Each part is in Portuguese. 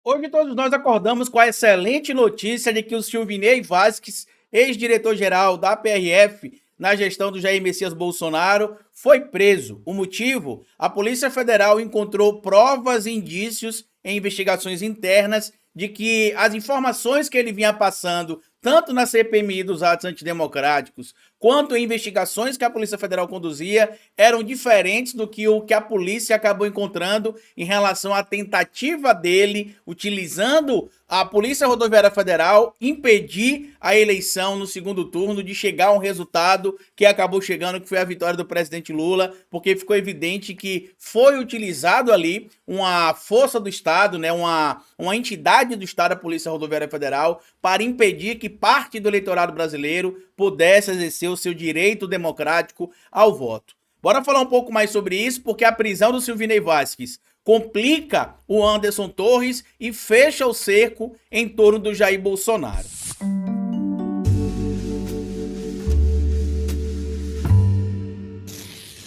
Hoje todos nós acordamos com a excelente notícia de que o Silvinei Vasquez, ex-diretor-geral da PRF na gestão do Jair Messias Bolsonaro, foi preso. O motivo? A Polícia Federal encontrou provas e indícios em investigações internas de que as informações que ele vinha passando, tanto na CPMI dos atos antidemocráticos, quanto em investigações que a Polícia Federal conduzia, eram diferentes do que o que a polícia acabou encontrando em relação à tentativa dele, utilizando a Polícia Rodoviária Federal, impedir a eleição no segundo turno de chegar a um resultado que acabou chegando, que foi a vitória do presidente Lula, porque ficou evidente que foi utilizado ali uma força do Estado, né, uma entidade do Estado, a Polícia Rodoviária Federal, para impedir que parte do eleitorado brasileiro pudesse exercer o seu direito democrático ao voto. Bora falar um pouco mais sobre isso, porque a prisão do Silvinei Vasquez complica o Anderson Torres e fecha o cerco em torno do Jair Bolsonaro.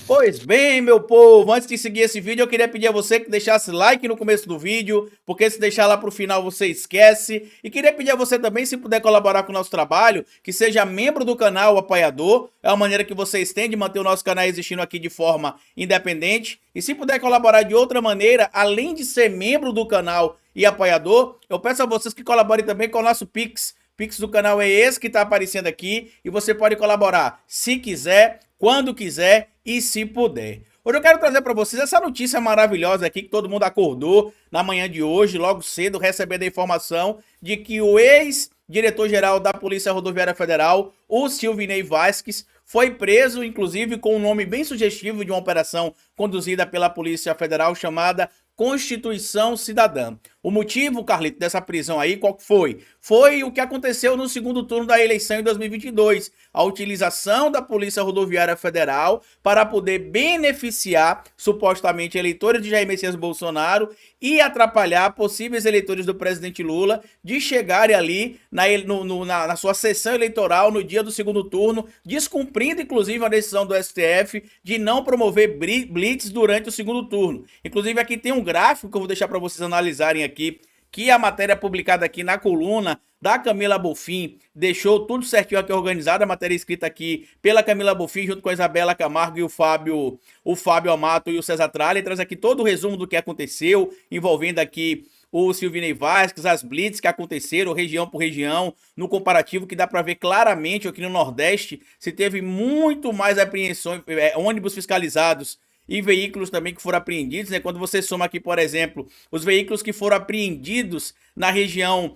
Pois bem, meu povo, antes de seguir esse vídeo, eu queria pedir a você que deixasse like no começo do vídeo, porque se deixar lá pro final você esquece. E queria pedir a você também, se puder colaborar com o nosso trabalho, que seja membro do canal, apoiador. É uma maneira que vocês têm de manter o nosso canal existindo aqui de forma independente. E se puder colaborar de outra maneira, além de ser membro do canal e apoiador, eu peço a vocês que colaborem também com o nosso Pix. Pix do canal é esse que está aparecendo aqui e você pode colaborar se quiser, quando quiser e se puder. Hoje eu quero trazer para vocês essa notícia maravilhosa aqui que todo mundo acordou na manhã de hoje, logo cedo, recebendo a informação de que o ex-diretor-geral da Polícia Rodoviária Federal, o Silvinei Vasquez, foi preso, inclusive com um nome bem sugestivo de uma operação conduzida pela Polícia Federal chamada Constituição Cidadã. O motivo, Carlito, dessa prisão aí, qual foi? Foi o que aconteceu no segundo turno da eleição em 2022. A utilização da Polícia Rodoviária Federal para poder beneficiar, supostamente, eleitores de Jair Messias Bolsonaro e atrapalhar possíveis eleitores do presidente Lula de chegarem ali na sua sessão eleitoral no dia do segundo turno, descumprindo, inclusive, a decisão do STF de não promover blitz durante o segundo turno. Inclusive, aqui tem um gráfico que eu vou deixar para vocês analisarem aqui, que a matéria publicada aqui na coluna da Camila Bonfim deixou tudo certinho aqui organizado, a matéria escrita aqui pela Camila Bonfim junto com a Isabela Camargo e o Fábio Amato e o César Tralli, traz aqui todo o resumo do que aconteceu, envolvendo aqui o Silvinei Vasquez, as blitz que aconteceram região por região, no comparativo que dá para ver claramente aqui no Nordeste, se teve muito mais apreensões, ônibus fiscalizados e veículos também que foram apreendidos, né? Quando você soma aqui, por exemplo, os veículos que foram apreendidos na região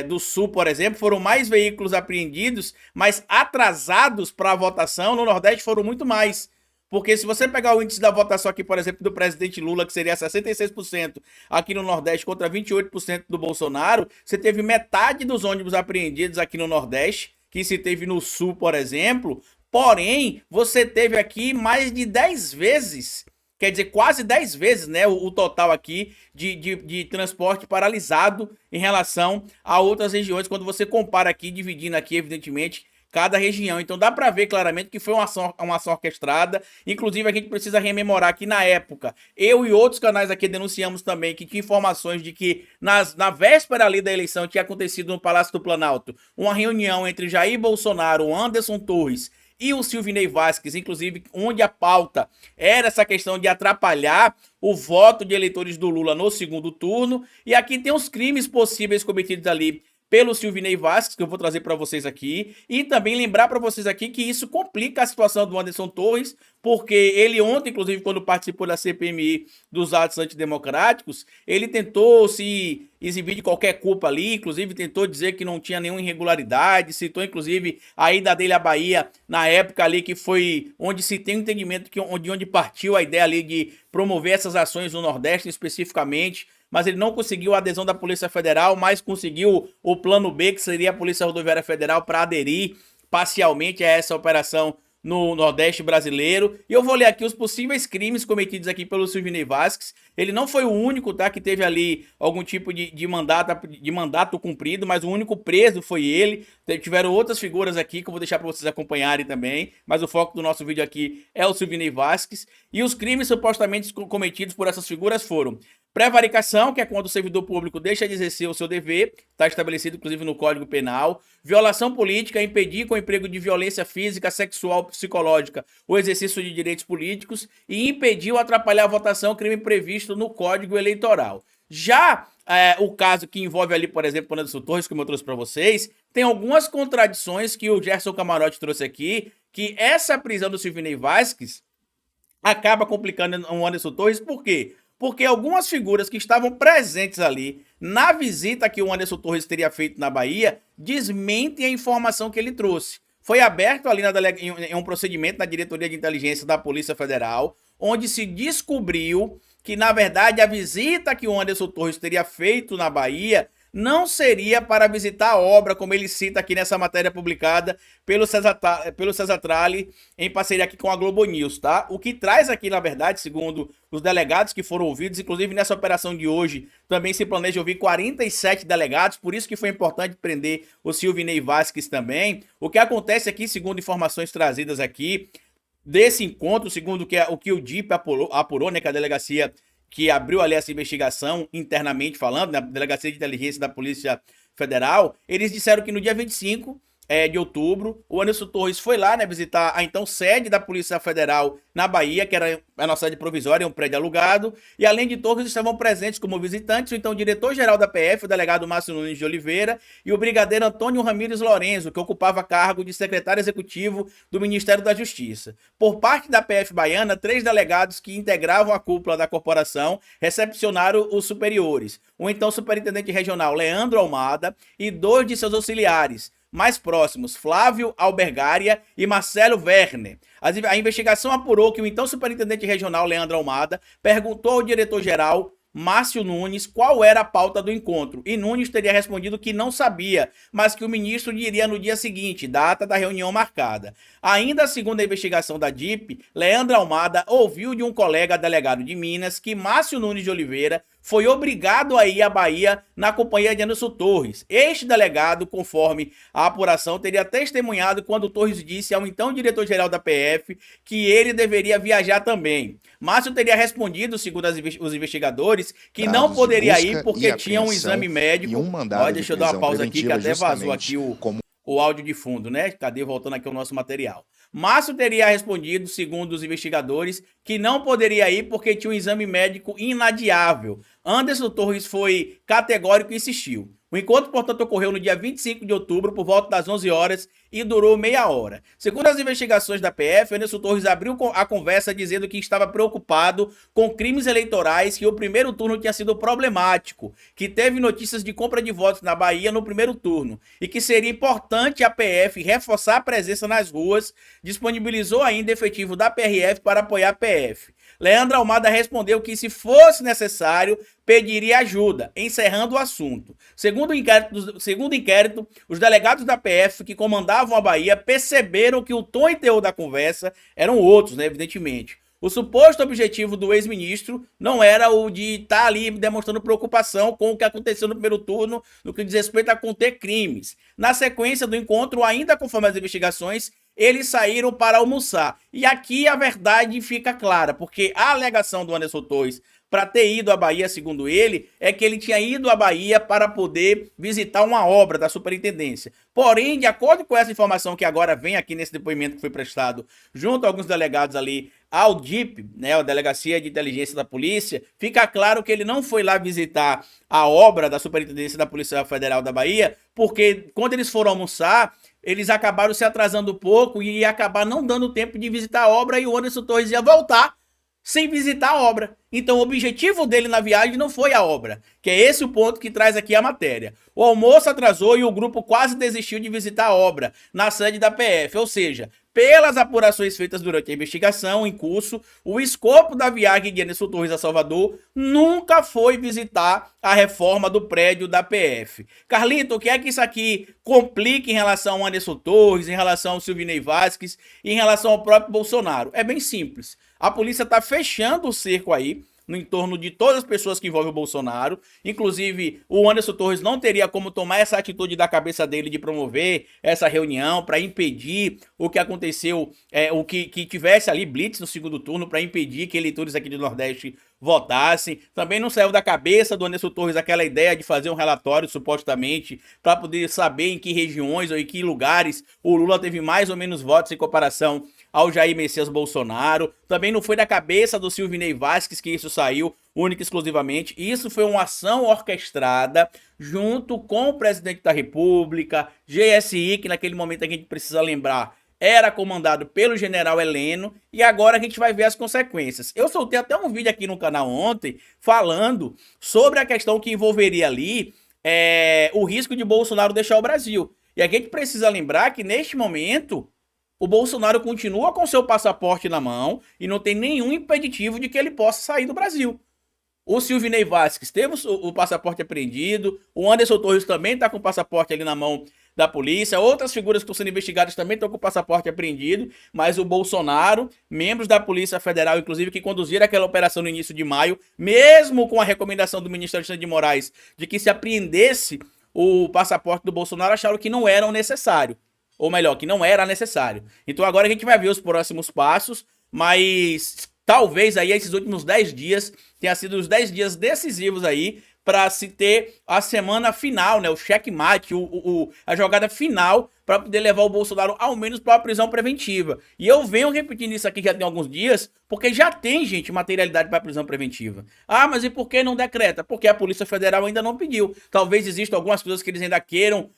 do Sul, por exemplo, foram mais veículos apreendidos, mas atrasados para a votação, no Nordeste foram muito mais. Porque se você pegar o índice da votação aqui, por exemplo, do presidente Lula, que seria 66% aqui no Nordeste contra 28% do Bolsonaro, você teve metade dos ônibus apreendidos aqui no Nordeste, que se teve no Sul, por exemplo. Porém, você teve aqui mais de 10 vezes, quer dizer, quase 10 vezes, né, o total aqui de transporte paralisado em relação a outras regiões, quando você compara aqui, dividindo aqui, evidentemente, cada região. Então dá para ver claramente que foi uma ação orquestrada. Inclusive a gente precisa rememorar que na época, eu e outros canais aqui denunciamos também que tinha informações de que na véspera ali da eleição tinha acontecido no Palácio do Planalto uma reunião entre Jair Bolsonaro, Anderson Torres e o Silvinei Vasquez, inclusive onde a pauta era essa questão de atrapalhar o voto de eleitores do Lula no segundo turno. E aqui tem os crimes possíveis cometidos ali pelo Silvinei Vasquez, que eu vou trazer para vocês aqui, e também lembrar para vocês aqui que isso complica a situação do Anderson Torres, porque ele ontem, inclusive, quando participou da CPMI dos atos antidemocráticos, ele tentou se exibir de qualquer culpa ali, inclusive tentou dizer que não tinha nenhuma irregularidade, citou inclusive a ida dele à Bahia na época ali que foi onde se tem um entendimento de onde partiu a ideia ali de promover essas ações no Nordeste especificamente, mas ele não conseguiu a adesão da Polícia Federal, mas conseguiu o plano B, que seria a Polícia Rodoviária Federal, para aderir parcialmente a essa operação no Nordeste brasileiro. E eu vou ler aqui os possíveis crimes cometidos aqui pelo Silvinei Vasquez. Ele não foi o único, tá, que teve ali algum tipo de mandato cumprido, mas o único preso foi ele. Tiveram outras figuras aqui que eu vou deixar para vocês acompanharem também, mas o foco do nosso vídeo aqui é o Silvinei Vasquez. E os crimes supostamente cometidos por essas figuras foram Prevaricação, que é quando o servidor público deixa de exercer o seu dever, está estabelecido inclusive no Código Penal. Violação política, impedir com o emprego de violência física, sexual, psicológica o exercício de direitos políticos e impedir ou atrapalhar a votação, crime previsto no Código Eleitoral. Já o caso que envolve ali, por exemplo, o Anderson Torres, como eu trouxe para vocês, tem algumas contradições que o Gerson Camarote trouxe aqui, que essa prisão do Silvinei Vasquez acaba complicando o Anderson Torres, por quê? Porque algumas figuras que estavam presentes ali na visita que o Anderson Torres teria feito na Bahia desmentem a informação que ele trouxe. Foi aberto ali em um procedimento na Diretoria de Inteligência da Polícia Federal, onde se descobriu que, na verdade, a visita que o Anderson Torres teria feito na Bahia não seria para visitar a obra, como ele cita aqui nessa matéria publicada pelo César Tralli, em parceria aqui com a Globo News, tá? O que traz aqui, na verdade, segundo os delegados que foram ouvidos, inclusive nessa operação de hoje, também se planeja ouvir 47 delegados, por isso que foi importante prender o Silvinei Vasquez também. O que acontece aqui, segundo informações trazidas aqui, desse encontro, segundo o que o DIP apurou, né, que a delegacia que abriu ali essa investigação internamente falando, na Delegacia de Inteligência da Polícia Federal, eles disseram que no dia 25 de outubro, o Anderson Torres foi lá, né, visitar a então sede da Polícia Federal na Bahia, que era a nossa sede provisória, um prédio alugado, e além de Torres estavam presentes como visitantes o então diretor-geral da PF, o delegado Márcio Nunes de Oliveira, e o brigadeiro Antônio Ramírez Lorenzo, que ocupava cargo de secretário executivo do Ministério da Justiça. Por parte da PF baiana, 3 delegados que integravam a cúpula da corporação recepcionaram os superiores, o então superintendente regional Leandro Almada e 2 de seus auxiliares mais próximos, Flávio Albergaria e Marcelo Werner. A investigação apurou que o então superintendente regional Leandro Almada perguntou ao diretor-geral Márcio Nunes qual era a pauta do encontro, e Nunes teria respondido que não sabia, mas que o ministro diria no dia seguinte, data da reunião marcada. Ainda segundo a investigação da DIP, Leandro Almada ouviu de um colega delegado de Minas que Márcio Nunes de Oliveira foi obrigado a ir à Bahia na companhia de Anderson Torres. Este delegado, conforme a apuração, teria testemunhado quando Torres disse ao então diretor-geral da PF que ele deveria viajar também. Márcio teria respondido, segundo os investigadores, que não poderia ir porque tinha um exame médico. Deixa eu dar uma pausa aqui que até vazou aqui o áudio de fundo, né? Cadê? Voltando aqui ao nosso material. Márcio teria respondido, segundo os investigadores, que não poderia ir porque tinha um exame médico inadiável. Anderson Torres foi categórico e insistiu. O encontro, portanto, ocorreu no dia 25 de outubro, por volta das 11 horas, e durou meia hora. Segundo as investigações da PF, Anderson Torres abriu a conversa dizendo que estava preocupado com crimes eleitorais, que o primeiro turno tinha sido problemático, que teve notícias de compra de votos na Bahia no primeiro turno, e que seria importante a PF reforçar a presença nas ruas, disponibilizou ainda efetivo da PRF para apoiar a PF. Leandro Almada respondeu que, se fosse necessário, pediria ajuda, encerrando o assunto. Segundo o inquérito, os delegados da PF que comandavam a Bahia perceberam que o tom e teor da conversa eram outros, né, evidentemente. O suposto objetivo do ex-ministro não era o de estar ali demonstrando preocupação com o que aconteceu no primeiro turno, no que diz respeito a conter crimes. Na sequência do encontro, ainda conforme as investigações, eles saíram para almoçar. E aqui a verdade fica clara, porque a alegação do Anderson Torres para ter ido à Bahia, segundo ele, é que ele tinha ido à Bahia para poder visitar uma obra da superintendência. Porém, de acordo com essa informação que agora vem aqui nesse depoimento que foi prestado junto a alguns delegados ali ao DIP, né, a Delegacia de Inteligência da Polícia, fica claro que ele não foi lá visitar a obra da Superintendência da Polícia Federal da Bahia, porque quando eles foram almoçar, eles acabaram se atrasando um pouco e ia acabar não dando tempo de visitar a obra, e o Anderson Torres ia voltar sem visitar a obra. Então o objetivo dele na viagem não foi a obra, que é esse o ponto que traz aqui a matéria. O almoço atrasou e o grupo quase desistiu de visitar a obra na sede da PF, ou seja, pelas apurações feitas durante a investigação em curso, o escopo da viagem de Anderson Torres a Salvador nunca foi visitar a reforma do prédio da PF. Carlito, o que é que isso aqui complica em relação ao Anderson Torres, em relação ao Silvinei Vasquez e em relação ao próprio Bolsonaro? É bem simples. A polícia está fechando o cerco aí, no entorno de todas as pessoas que envolvem o Bolsonaro. Inclusive, o Anderson Torres não teria como tomar essa atitude da cabeça dele de promover essa reunião para impedir o que aconteceu, que tivesse ali blitz no segundo turno, para impedir que eleitores aqui do Nordeste votassem. Também não saiu da cabeça do Anderson Torres aquela ideia de fazer um relatório, supostamente, para poder saber em que regiões ou em que lugares o Lula teve mais ou menos votos em comparação ao Jair Messias Bolsonaro. Também não foi da cabeça do Silvinei Vasquez que isso saiu, única e exclusivamente. Isso foi uma ação orquestrada junto com o presidente da República, GSI, que naquele momento a gente precisa lembrar, era comandado pelo general Heleno, e agora a gente vai ver as consequências. Eu soltei até um vídeo aqui no canal ontem falando sobre a questão que envolveria ali o risco de Bolsonaro deixar o Brasil. E a gente precisa lembrar que neste momento o Bolsonaro continua com seu passaporte na mão e não tem nenhum impeditivo de que ele possa sair do Brasil. O Silvinei Vasquez teve o passaporte apreendido, o Anderson Torres também está com o passaporte ali na mão da polícia, outras figuras que estão sendo investigadas também estão com o passaporte apreendido, mas o Bolsonaro, membros da Polícia Federal, inclusive, que conduziram aquela operação no início de maio, mesmo com a recomendação do ministro Alexandre de Moraes de que se apreendesse o passaporte do Bolsonaro, acharam que não era necessário. Ou melhor, que não era necessário. Então agora a gente vai ver os próximos passos, mas talvez aí esses últimos 10 dias tenha sido os 10 dias decisivos aí para se ter a semana final, né, o checkmate, a jogada final para poder levar o Bolsonaro ao menos para a prisão preventiva. E eu venho repetindo isso aqui já tem alguns dias, porque já tem, gente, materialidade para prisão preventiva. Ah, mas e por que não decreta? Porque a Polícia Federal ainda não pediu. Talvez existam algumas coisas que eles ainda queiram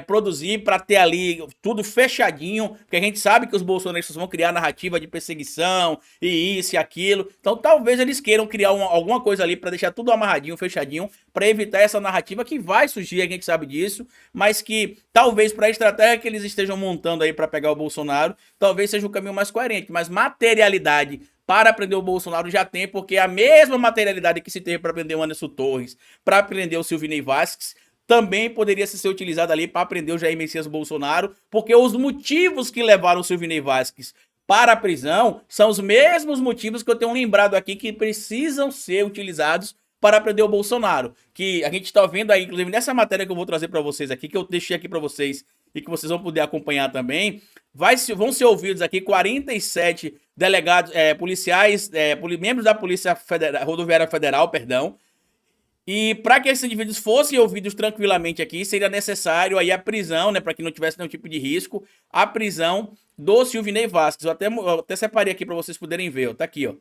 produzir para ter ali tudo fechadinho, porque a gente sabe que os bolsonaristas vão criar narrativa de perseguição e isso e aquilo. Então talvez eles queiram criar alguma coisa ali para deixar tudo amarradinho, fechadinho, para evitar essa narrativa que vai surgir, a gente sabe disso, mas que talvez para a estratégia que eles estejam montando aí para pegar o Bolsonaro, talvez seja o caminho mais coerente, mas materialidade para prender o Bolsonaro já tem, porque a mesma materialidade que se teve para prender o Anderson Torres, para prender o Silvinei Vasquez, também poderia ser utilizada ali para prender o Jair Messias Bolsonaro, porque os motivos que levaram o Silvinei Vasquez para a prisão são os mesmos motivos que eu tenho lembrado aqui que precisam ser utilizados para prender o Bolsonaro, que a gente está vendo aí, inclusive nessa matéria que eu vou trazer para vocês aqui, que eu deixei aqui para vocês e que vocês vão poder acompanhar também, vão ser ouvidos aqui 47 delegados, policiais, membros da Polícia Rodoviária Federal, perdão, e para que esses indivíduos fossem ouvidos tranquilamente aqui, seria necessário aí a prisão, né, para que não tivesse nenhum tipo de risco, a prisão do Silvinei Vasquez. Eu até separei aqui para vocês poderem ver, ó, tá aqui, ó.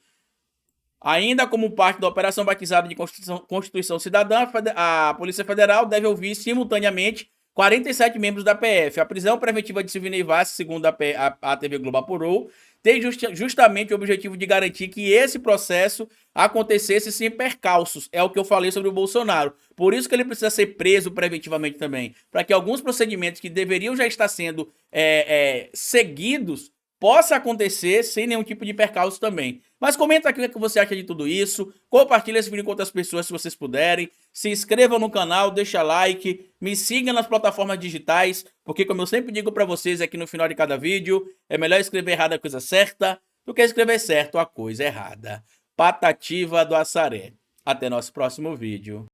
Ainda como parte da operação batizada de Constituição Cidadã, a Polícia Federal deve ouvir simultaneamente 47 membros da PF. A prisão preventiva de Silvinei Vasquez, segundo a TV Globo apurou, tem justamente o objetivo de garantir que esse processo acontecesse sem percalços. É o que eu falei sobre o Bolsonaro. Por isso que ele precisa ser preso preventivamente também. Para que alguns procedimentos que deveriam já estar sendo seguidos possa acontecer sem nenhum tipo de percalço também. Mas comenta aqui o que você acha de tudo isso, compartilha esse vídeo com outras pessoas se vocês puderem, se inscreva no canal, deixa like, me siga nas plataformas digitais, porque como eu sempre digo pra vocês aqui no final de cada vídeo, é melhor escrever errado a coisa certa do que escrever certo a coisa errada. Patativa do Assaré. Até nosso próximo vídeo.